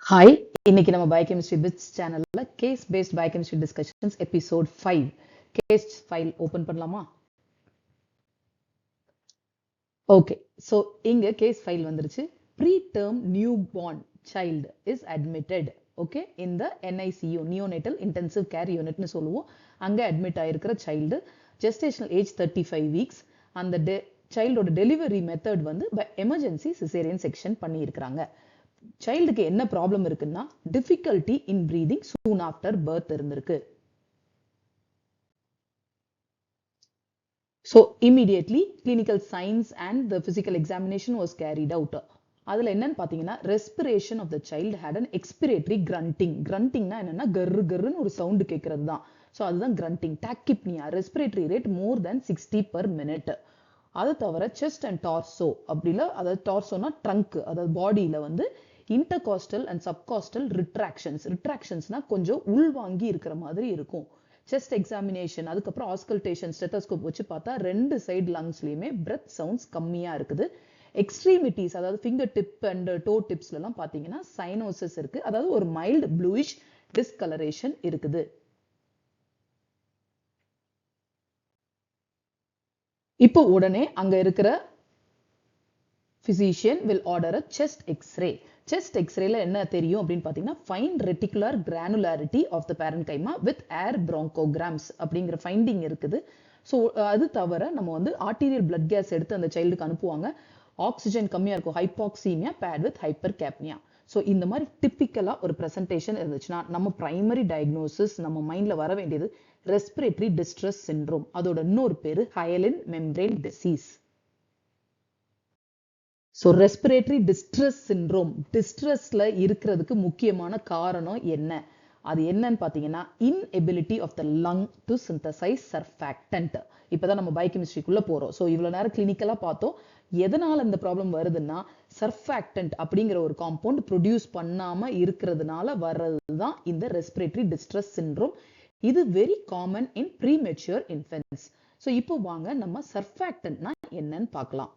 Hi, இன்னைக்கு நம்ம biochemistry bits சேனல்ல case based biochemistry discussions episode 5 case file open பண்ணலாமா? ஓகே, ஸோ இங்க கேஸ் ஃபைல் வந்துருச்சு. Preterm new born child is admitted okay இந்த NICU neonatal intensive care யூனிட்னு சொல்லுவோம். அங்கே அட்மிட் ஆயிருக்கிற சைல்டு ஜெஸ்டேஷனல் ஏஜ் 35 வீக்ஸ். அந்த சைல்டோட டெலிவரி மெத்தட் வந்து எமர்ஜென்சி சிசேரியன் செக்ஷன் பண்ணியிருக்கிறாங்க. சைல்டுக்கு என்ன ப்ராப்ளம் இருக்குன்னா difficulty in breathing soon after birth இருந்திருக்கு. So immediately clinical signs and the physical examination was carried out. அதில் என்னன்னு பார்த்தீங்கன்னா respiration of the child had an expiratory grunting. கிரண்டிங்னா என்னன்னா கர்ரு கர்ருன்னு ஒரு சவுண்டு கேட்கறது தான். ஸோ அதுதான் grunting. Tachypnoea respiratory rate more than 60 per minute. அது தவிர செஸ்ட் அண்ட் டார்சோ அப்படில, அதாவது டார்சோனா ட்ரங்க், அதாவது பாடியில வந்து இன்டர்காஸ்டல் அண்ட் சப்காஸ்டல் ரிட்ராக்ஷன்ஸ்னா கொஞ்சம் உள்வாங்கி இருக்கிற மாதிரி இருக்கும். செஸ்ட் எக்ஸாமினேஷன், அதுக்கப்புறம் ஆஸ்கல்டேஷன் ஸ்டெத்தோஸ்கோப் வச்சு பார்த்தா 2 சைடு லங்ஸ்லயுமே பிரெத் சவுண்ட்ஸ் கம்மியா இருக்குது. எக்ஸ்ட்ரீமிட்டிஸ், அதாவது ஃபிங்கர் டிப் அண்ட் டோ டிப்ஸ்ல எல்லாம் பாத்தீங்கன்னா சைனோசிஸ் இருக்கு, அதாவது ஒரு மைல்டு ப்ளூயிஷ் டிஸ்கலரேஷன் இருக்குது. இப்போ உடனே அங்க இருக்கிற physician will order a chest x-ray. Chest x-rayல என்ன தெரியும் அப்படின்னு பார்த்தீங்கன்னா fine reticular granularity of the parenchyma with air bronchograms அப்படிங்கிற ஃபைண்டிங் இருக்குது. ஸோ அது தவிர நம்ம வந்து ஆர்டீரியல் பிளட் கேஸ் எடுத்து அந்த சைல்டுக்கு அனுப்புவாங்க. ஆக்சிஜன் கம்மியாக இருக்கும், ஹைபாக்சீமியா பேட் வித் ஹைப்பர் கேப்னியா. ஸோ இந்த மாதிரி டிப்பிக்கலாக ஒரு ப்ரெசன்டேஷன் இருந்துச்சுன்னா நம்ம பிரைமரி டயக்னோசிஸ் நம்ம மைண்டில் வர வேண்டியது ரெஸ்பிரேட்டரி டிஸ்ட்ரெஸ் சிண்ட்ரோம். அதோட இன்னொரு பேர் hyaline membrane disease. So respiratory distress syndrome, டிஸ்ட்ரெஸ்ல இருக்கிறதுக்கு முக்கியமான காரணம் என்ன? அது என்னன்னு பார்த்தீங்கன்னா inability of the lung to synthesize surfactant. இப்போதான் நம்ம பயோகெமிஸ்ட்ரிக்குள்ள போறோம். ஸோ இவ்வளோ நேரம் கிளினிக்கலா பார்த்தோம். எதனால இந்த ப்ராப்ளம் வருதுன்னா சர்ஃபாக்டன்ட் அப்படிங்கிற ஒரு காம்பவுண்ட் ப்ரொடியூஸ் பண்ணாம இருக்கிறதுனால வர்றது தான் இந்த ரெஸ்பிரேட்டரி டிஸ்ட்ரெஸ் சிண்ட்ரோம். இது very common in premature infants. So இப்போ வாங்க நம்ம சர்ஃபாக்டன்ட்னா என்னன்னு பார்க்கலாம்.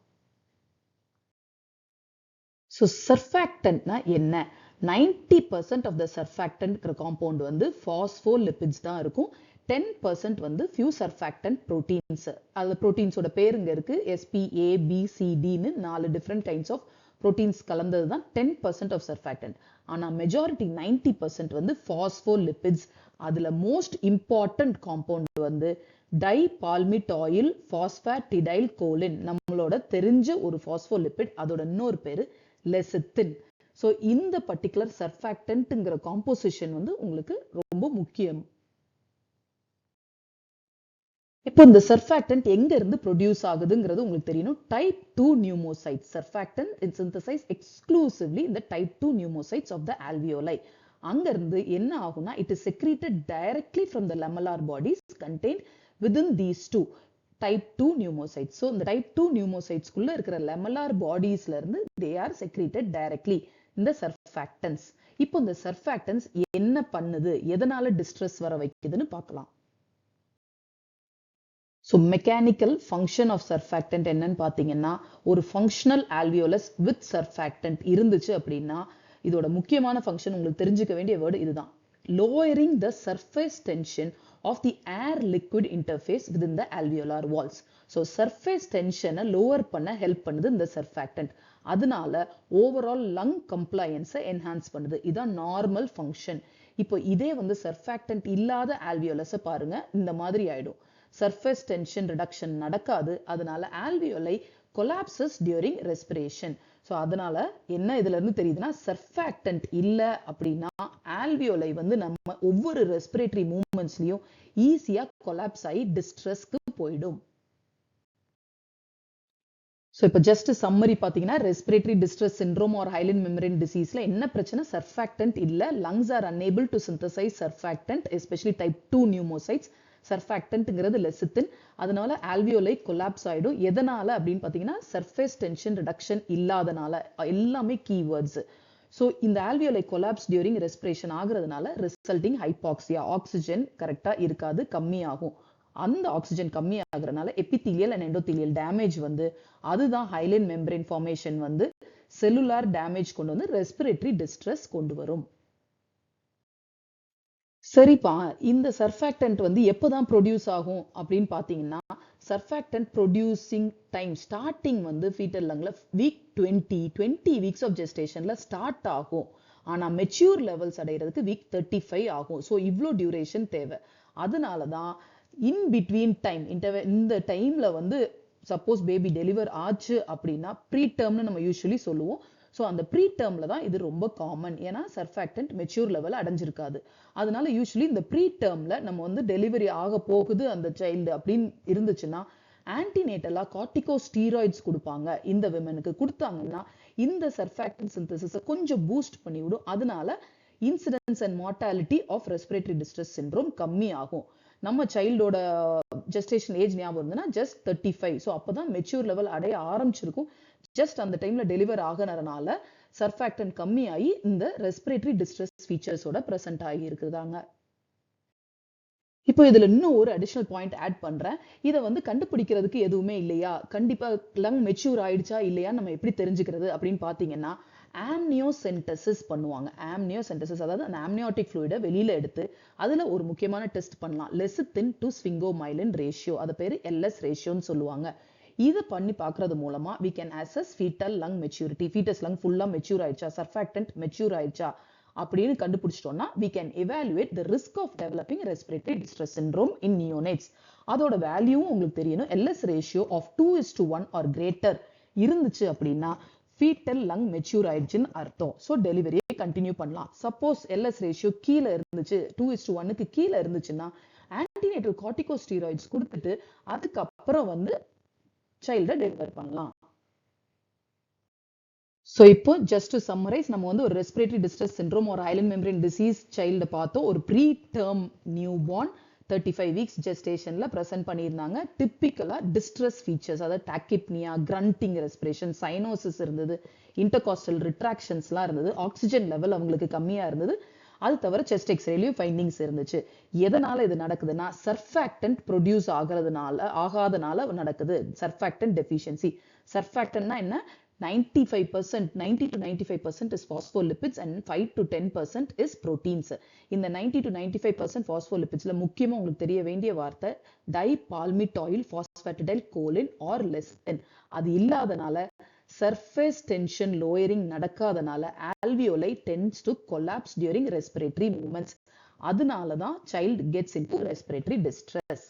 ஸோ சர்ஃபாக்டன்ட்னா என்ன? 90% ஆஃப் த சர்ஃபாக்டன்ட் காம்பவுண்ட் வந்து பாஸ்போலிபிட்ஸ் தான் இருக்கும். 10% வந்து ஃபியூ சர்ஃபாக்டன்ட் ப்ரோட்டீன்ஸ். அது ப்ரோட்டீன்ஸோட பேருங்க இருக்கு, SPABCDன்னு 4 டிஃப்ரெண்ட் கைண்ட்ஸ் ஆஃப் ப்ரோட்டீன்ஸ் கலந்தது தான் 10% ஆஃப் சர்ஃபாக்டன்ட். ஆனால் மெஜாரிட்டி 90% வந்து பாஸ்போலிபிட்ஸ். அதுல மோஸ்ட் இம்பார்ட்டன்ட் காம்பவுண்ட் வந்து டைபால்மிட்டாயில் பாஸ்பாட்டிடைல் கோலின், நம்மளோட தெரிஞ்ச ஒரு பாஸ்போலிபிட். அதோட இன்னொரு பேரு லெசித்தின். ஸோ இந்த பர்டிகுலர் சர்ஃபாக்டன்ட்ங்கிற காம்போசிஷன் வந்து உங்களுக்கு ரொம்ப முக்கியம். இப்போ இந்த சர்ஃபாக்டன்ட் எங்க இருந்து ப்ரொடியூஸ் ஆகுதுங்கிறது உங்களுக்கு தெரியணும். Type 2 pneumocytes. Surfactant is synthesise exclusively இந்த type 2 pneumocytes of the alveoli. அங்க இருந்து என்ன ஆகும்னா it is secreted directly from the lamellar bodies contained within these two type 2 pneumocytes. So இந்த type 2 pneumocytes குள்ள இருக்கிற lamellar bodiesல இருந்து they are secreted directly இந்த surfactants. இப்போ இந்த surfactants என்ன பண்ணுது, எதனால டிஸ்ட்ரெஸ் வர வைக்குதுன்னு பார்க்கலாம். So mechanical function of surfactant என்னன்னு பார்த்தீங்கன்னா ஒரு ஃபங்க்ஷனல் ஆல்வியோலஸ் வித் சர்ஃபாக்டன்ட் இருந்துச்சு அப்படின்னா இதோட முக்கியமான ஃபங்க்ஷன் உங்களுக்கு தெரிஞ்சுக்க வேண்டிய வேர்டு இதுதான். lowering the surface tension of the air liquid interface within the alveolar walls. So surface tension lower பண்ண ஹெல்ப் பண்ணுது இந்த surfactant. அதனால ஓவரால் லங் கம்ப்ளையன்ஸை என்ஹான்ஸ் பண்ணுது. இதான் நார்மல் ஃபங்க்ஷன். இப்போ இதே வந்து சர்ஃபாக்டன்ட் இல்லாத ஆல்வியோலஸை பாருங்க, இந்த மாதிரி ஆயிடும். சர்ஃபேஸ் டென்ஷன் ரிடக்ஷன் நடக்காது. அதனால alveoli collapses during respiration. So அதனால என்ன இதுல இருந்து தெரியுதுன்னா சர்ஃபாக்டன்ட் இல்லை அப்படின்னா ஆல்வியோலை வந்து நம்ம ஒவ்வொரு ரெஸ்பிரேட்டரி மூவ்மெண்ட்ஸ்லயும் ஈஸியா கொலாப்ஸ் ஆகி டிஸ்ட்ரெஸ்க்கு போயிடும். ஸோ இப்போ ஜஸ்ட் சம்மரி பார்த்தீங்கன்னா respiratory distress syndrome or hyaline membrane டிசீஸ்ல என்ன பிரச்சனை? சர்ஃபாக்டன்ட் இல்லை, lungs are unable to synthesise surfactant, especially type 2 pneumocytes. சர்ஃபாக்டன்ட்ங்கிறது லெசித்தின். அதனால ஆல்வியோலை கொலாப்ஸ் ஆயிடும். எதனால அப்படின்னு பார்த்தீங்கன்னா சர்ஃபேஸ் டென்ஷன் ரிடக்ஷன் இல்லாதனால. எல்லாமே கீவேர்ட்ஸ். ஸோ இந்த ஆல்வியோலை கொலாப்ஸ் டியூரிங் ரெஸ்பிரேஷன் ஆகுறதுனால ரிசல்ட்டிங் ஹைபாக்சியா, ஆக்சிஜன் கரெக்டா இருக்காது, கம்மியாகும். அந்த ஆக்சிஜன் கம்மி ஆகுறதுனால எபித்தீலியல் அண்ட் எண்டோத்தீலியல் டேமேஜ் வந்து அதுதான் ஹைலின் மெம்பரேன் ஃபார்மேஷன் வந்து செல்லுலார் டேமேஜ் கொண்டு வந்து ரெஸ்பிரேட்டரி டிஸ்ட்ரெஸ் கொண்டு வரும். சரிப்பா, இந்த சர்ஃபாக்டன்ட் வந்து எப்போதான் ப்ரொடியூஸ் ஆகும் அப்படின்னு பார்த்தீங்கன்னா, சர்ஃபாக்டன்ட் ப்ரொடியூசிங் டைம் ஸ்டார்டிங் வந்து ஃபீட்டல் லங்ல வீக் 20 வீக்ஸ் ஆஃப் ஜெஸ்டேஷன்ல ஸ்டார்ட் ஆகும். ஆனா மெச்சூர் லெவல்ஸ் அடைகிறதுக்கு வீக் 35 ஆகும். ஸோ இவ்வளோ டியூரேஷன் தேவை. அதனால தான் இன் பிட்வீன் டைம் இந்த டைம்ல வந்து சப்போஸ் பேபி டெலிவர் ஆச்சு அப்படின்னா ப்ரீ டேர்ம்னு நம்ம யூஸ்வலி சொல்லுவோம். ஸோ அந்த ப்ரீ டேர்ம்ல தான் இது ரொம்ப காமன். ஏன்னா சர்ஃபாக்டன்ட் மெச்சூர் லெவல் அடைஞ்சிருக்காது. அதனால யூஸ்வலி இந்த ப்ரீ டேர்ம்ல நம்ம வந்து டெலிவரி ஆக போகுது அந்த சைல்டு அப்படின்னு இருந்துச்சுன்னா ஆன்டிநேட்டலா கார்டிகோஸ்டீராய்ட்ஸ் கொடுப்பாங்க. இந்த விமனுக்கு கொடுத்தாங்கன்னா இந்த சர்ஃபாக்டன்ட் சிந்தசிஸை கொஞ்சம் பூஸ்ட் பண்ணிவிடும். அதனால incidence and mortality of respiratory distress syndrome கம்மி ஆகும். நம்ம சைல்டோட ஜெஸ்டேஷன் ஏஜ் ஞாபகம் இருந்ததுன்னா ஜஸ்ட் 35. ஸோ அப்போதான் மெச்சூர் லெவல் அடைய ஆரம்பிச்சிருக்கும். ஜஸ்ட் அந்த டைம்ல டெலிவர் ஆகிறதுனால சர்ஃபாக்டன்ட் கம்மியாகி இந்த ரெஸ்பிரேட்டரி டிஸ்ட்ரெஸ் ஃபீச்சர்ஸோட ப்ரெசென்ட் ஆகி இருக்குதாங்க. இப்போ இதுல இன்னும் ஒரு அடிஷனல் பாயிண்ட் ஆட் பண்றேன். இதை வந்து கண்டுபிடிக்கிறதுக்கு எதுவுமே இல்லையா, கண்டிப்பா லங் மெச்சூர் ஆயிடுச்சா இல்லையா நம்ம எப்படி தெரிஞ்சுக்கிறது அப்படின்னு பாத்தீங்கன்னா ஆம்னியோசென்டசிஸ் பண்ணுவாங்க. ஆம்னியோசென்டசிஸ் அதாவது அந்த ஆம்னியோட்டிக் ஃப்ளூயிடை வெளியில எடுத்து அதுல ஒரு முக்கியமான டெஸ்ட் பண்ணலாம். லெசித்தின் டு ஸ்விங்கோமைலின் ரேஷியோ, அது பேரு LS ரேஷியோன்னு சொல்லுவாங்க. இதை பண்ணி பார்க்கறது மூலமா we can assess fetal lung maturity. fetus lung ஃபுல்லா மெச்சூர் ஆயிடுச்சா, சர்ஃபாக்டன்ட் மெச்சூர் ஆயிடுச்சா அப்படின்னு கண்டுபிடிச்சிட்டோம்னா we can evaluate the risk of developing respiratory distress syndrome in neonates. அதோட வேல்யூவும் உங்களுக்கு தெரியணும். LS ratio of 2:1 or greater இருந்துச்சு அப்படின்னா fetal lung mature ஆயிடுச்சுன்னு அர்த்தம். ஸோ டெலிவரியை கண்டினியூ பண்ணலாம். சப்போஸ் LS ரேஷியோ கீழே இருந்துச்சு, 2:1க்கு கீழே இருந்துச்சுன்னா ஆன்டிநேட்டல் கார்டிகோஸ்டீராய்ட்ஸ் கொடுத்துட்டு அதுக்கப்புறம் வந்து சைல்டை டெலிவர் பண்ணலாம். ஸோ இப்போ ஜஸ்ட் டு சம்மரைஸ், நம்ம வந்து ஒரு ரெஸ்பிரேட்டரி டிஸ்ட்ரெஸ் சிண்ட்ரோம் ஒரு ஐலண்ட் மெம்பரேன் டிசீஸ் சைல்டை பார்த்தோம். ஒரு preterm newborn 35 weeks ஜெஸ்டேஷன்ல ப்ரெசென்ட் பண்ணியிருந்தாங்க. டிப்பிக்கலா டிஸ்ட்ரெஸ் ஃபீச்சர்ஸ், அதாவது டாக்கிப்னியா, கிரண்டிங் ரெஸ்பிரேஷன், சைனோசிஸ் இருந்தது, இன்டர்காஸ்டல் ரிட்ராக்ஷன்ஸ்லாம் இருந்தது, ஆக்சிஜன் லெவல் அவங்களுக்கு கம்மியா இருந்தது. அது தவிர செஸ்ட் எக்ஸ்ரேலையும் ஃபைண்டிங்ஸ் இருந்துச்சு. எதனால இது நடக்குதுன்னா சர்ஃபாக்டன்ட் ப்ரொடியூஸ் ஆகாதனால நடக்குது. Surfactant deficiency. சர்ஃபாக்டன்ட்னா என்ன? 90 to 95% is phospholipids and 5 to 10% is proteins. இந்த 90 to 95% phospholipidsல முக்கியமா உங்களுக்கு தெரிய வேண்டிய வார்த்தை டைபால்மிட்டாயில் பாஸ்பாட்டிடைல் கோலின் ஆர் லெசித்தின். அது இல்லாதனால surface tension lowering நடக்காதனால alveoli tends to collapse during respiratory movements. அதனால தான் child gets into respiratory distress.